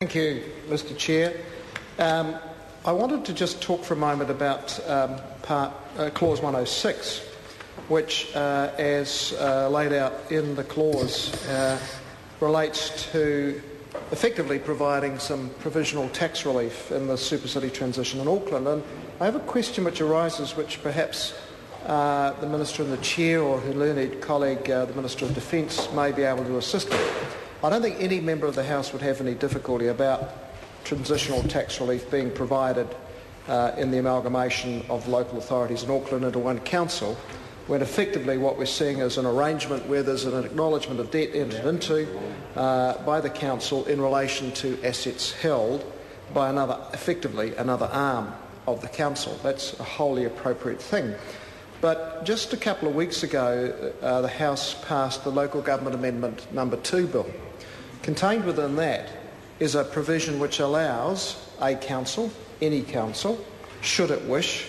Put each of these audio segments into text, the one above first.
Thank you, Mr. Chair. I wanted to just talk for a moment about Clause 106, which, as laid out in the clause, relates to effectively providing some provisional tax relief in the super city transition in Auckland. And I have a question which arises, which perhaps the Minister and the Chair or her learned colleague, the Minister of Defence, may be able to assist with. I don't think any member of the House would have any difficulty about transitional tax relief being provided in the amalgamation of local authorities in Auckland into one council, when effectively what we're seeing is an arrangement where there's an acknowledgement of debt entered into by the council in relation to assets held by effectively another arm of the council. That's a wholly appropriate thing. But just a couple of weeks ago, the House passed the Local Government Amendment No. 2 bill. Contained within that is a provision which allows a council, any council, should it wish,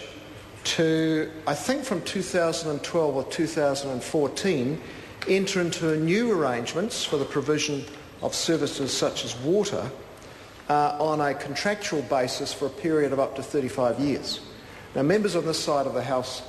to, I think from 2012 or 2014, enter into new arrangements for the provision of services such as water on a contractual basis for a period of up to 35 years. Now, members on this side of the House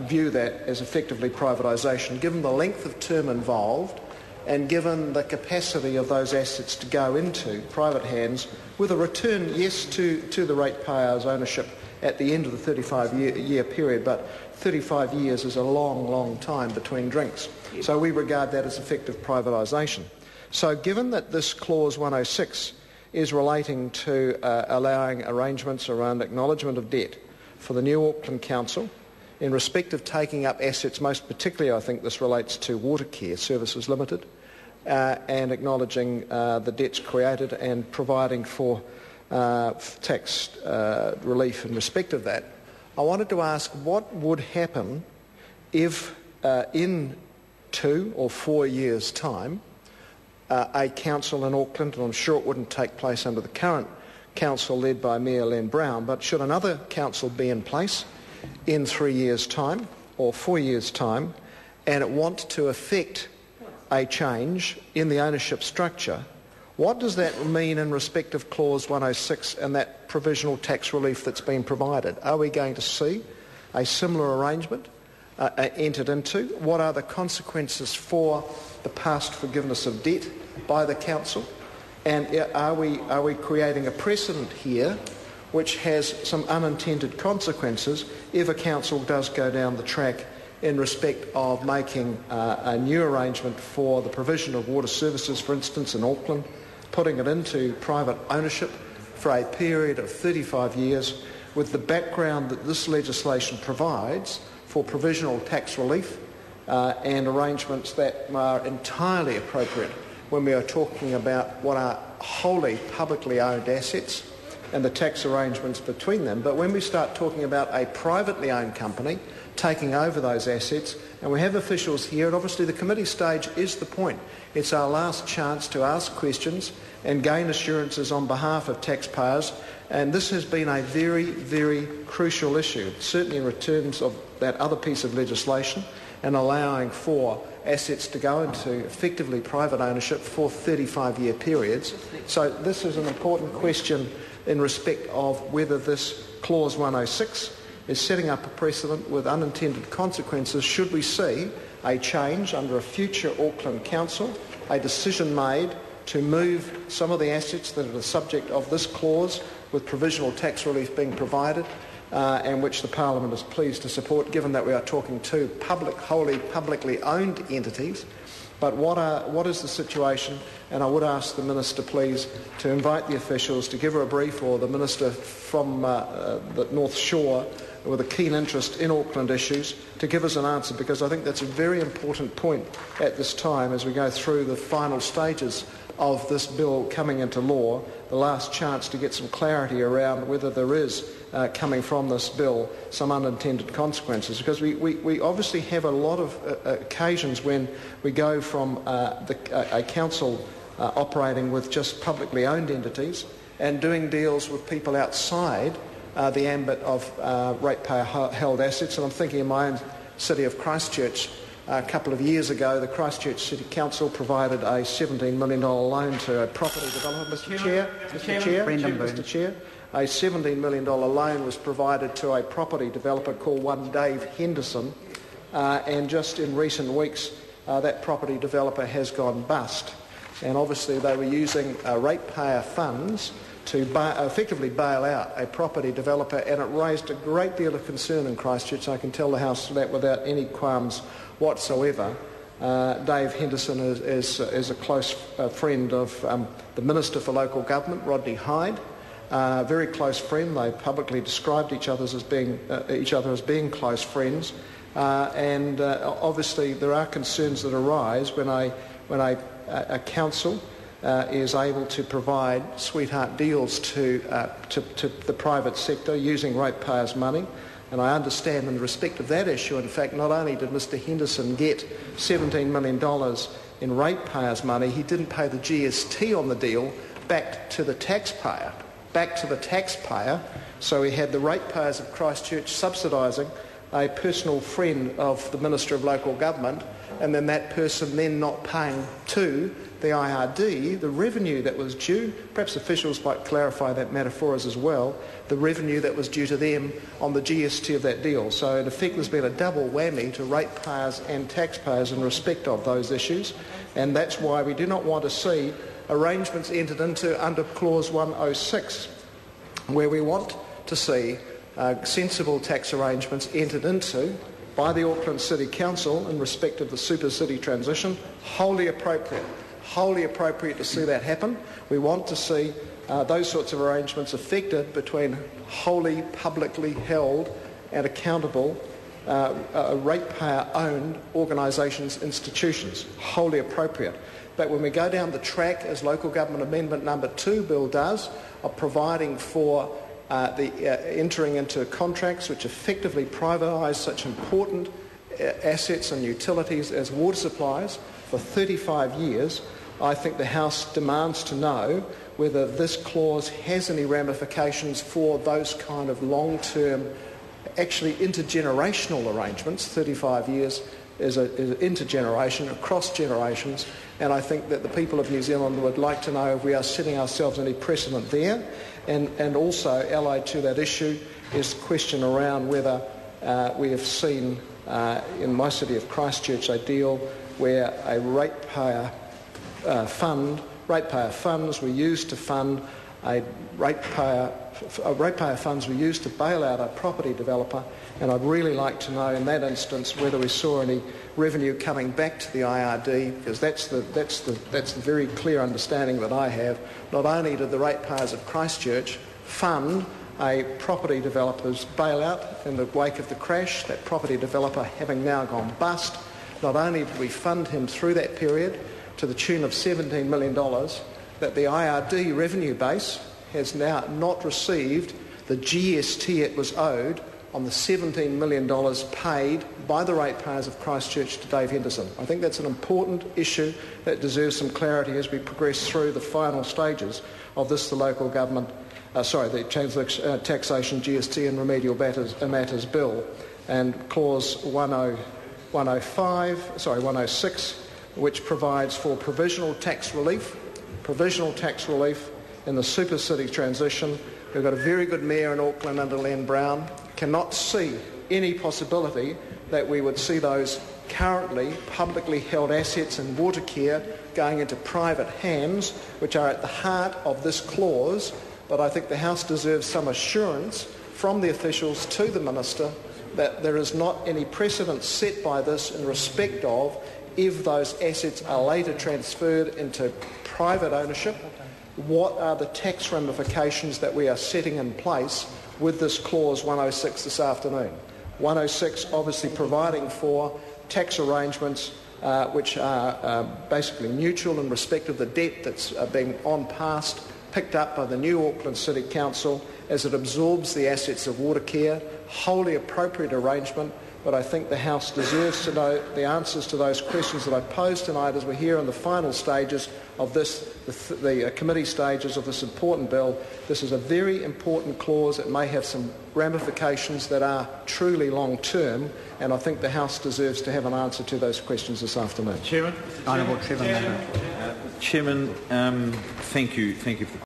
view that as effectively privatisation, given the length of term involved and given the capacity of those assets to go into private hands with a return, yes, to the ratepayer's ownership at the end of the 35-year period, but 35 years is a long, long time between drinks. So we regard that as effective privatisation. So given that this Clause 106 is relating to allowing arrangements around acknowledgement of debt for the new Auckland Council, in respect of taking up assets, most particularly I think this relates to Water Care Services Limited, and acknowledging the debts created and providing for tax relief in respect of that, I wanted to ask what would happen if in 2 or 4 years' time a council in Auckland, and I'm sure it wouldn't take place under the current council led by Mayor Len Brown, but should another council be in place in 3 years' time or 4 years' time, and it wants to effect a change in the ownership structure, what does that mean in respect of Clause 106 and that provisional tax relief that's been provided? Are we going to see a similar arrangement entered into? What are the consequences for the past forgiveness of debt by the council? And are we creating a precedent here which has some unintended consequences if a council does go down the track in respect of making a new arrangement for the provision of water services, for instance, in Auckland, putting it into private ownership for a period of 35 years with the background that this legislation provides for provisional tax relief and arrangements that are entirely appropriate when we are talking about what are wholly publicly owned assets and the tax arrangements between them. But when we start talking about a privately owned company taking over those assets, and we have officials here, and obviously the committee stage is the point. It's our last chance to ask questions and gain assurances on behalf of taxpayers, and this has been a very, very crucial issue, certainly in terms of that other piece of legislation and allowing for assets to go into effectively private ownership for 35-year periods. So this is an important question in respect of whether this Clause 106 is setting up a precedent with unintended consequences should we see a change under a future Auckland Council, a decision made to move some of the assets that are the subject of this clause with provisional tax relief being provided, and which the Parliament is pleased to support, given that we are talking to wholly publicly owned entities. But what is the situation? And I would ask the Minister, please, to invite the officials to give her a brief, or the Minister from the North Shore with a keen interest in Auckland issues, to give us an answer, because I think that's a very important point at this time as we go through the final stages of this bill coming into law, the last chance to get some clarity around whether there is, coming from this bill, some unintended consequences. Because we obviously have a lot of occasions when we go from a council operating with just publicly owned entities and doing deals with people outside the ambit of ratepayer-held assets. And I'm thinking in my own city of Christchurch, A couple of years ago, the Christchurch City Council provided a $17 million loan to a property developer. Mr Chair, a $17 million loan was provided to a property developer called one Dave Henderson, and just in recent weeks, that property developer has gone bust. And obviously they were using ratepayer funds to effectively bail out a property developer, and it raised a great deal of concern in Christchurch. I can tell the House that without any qualms whatsoever. Dave Henderson is a close friend of the Minister for Local Government, Rodney Hyde. Very close friend. They publicly described each other as being close friends. And obviously there are concerns that arise when a council is able to provide sweetheart deals to the private sector using ratepayers' money. And I understand in respect of that issue, in fact, not only did Mr Henderson get $17 million in ratepayers' money, he didn't pay the GST on the deal back to the taxpayer. So he had the ratepayers of Christchurch subsidising a personal friend of the Minister of Local Government, and then that person then not paying to the IRD the revenue that was due. Perhaps officials might clarify that matter for us as well, the revenue that was due to them on the GST of that deal. So in effect there's been a double whammy to ratepayers and taxpayers in respect of those issues, and that's why we do not want to see arrangements entered into under Clause 106, where we want to see sensible tax arrangements entered into by the Auckland City Council in respect of the super city transition. Wholly appropriate to see that happen. We want to see those sorts of arrangements effected between wholly publicly held and accountable ratepayer-owned organisations, institutions. Wholly appropriate. But when we go down the track, as Local Government Amendment number 2 bill does, of providing for entering into contracts which effectively privatise such important assets and utilities as water supplies for 35 years, I think the House demands to know whether this clause has any ramifications for those kind of long-term, actually intergenerational arrangements. 35 years is an intergeneration, across generations, and I think that the people of New Zealand would like to know if we are setting ourselves any precedent there. And also, allied to that issue, is the question around whether we have seen in my city of Christchurch a deal where a ratepayer funds were used to fund ratepayer funds were used to bail out a property developer, and I'd really like to know in that instance whether we saw any revenue coming back to the IRD, because that's the very clear understanding that I have. Not only did the ratepayers of Christchurch fund a property developer's bailout in the wake of the crash, that property developer having now gone bust, not only did we fund him through that period to the tune of $17 million, that the IRD revenue base has now not received the GST it was owed on the $17 million paid by the ratepayers of Christchurch to Dave Henderson. I think that's an important issue that deserves some clarity as we progress through the final stages of this, the local government, the Taxation, GST and Remedial Matters Bill. And Clause 106, which provides for provisional tax relief in the super city transition. We've got a very good mayor in Auckland under Len Brown. Cannot see any possibility that we would see those currently publicly held assets in water care going into private hands, which are at the heart of this clause. But I think the House deserves some assurance from the officials to the Minister that there is not any precedent set by this in respect of if those assets are later transferred into private ownership, what are the tax ramifications that we are setting in place with this clause 106 this afternoon. 106 obviously providing for tax arrangements which are basically neutral in respect of the debt that's being picked up by the new Auckland City Council as it absorbs the assets of water care. Wholly appropriate arrangement but I think the House deserves to know the answers to those questions that I posed tonight as we're here in the final stages of this, the committee stages of this important bill. This is a very important clause. It may have some ramifications that are truly long-term, and I think the House deserves to have an answer to those questions this afternoon. Chairman. Honourable Trevor Member. Chairman, thank you for the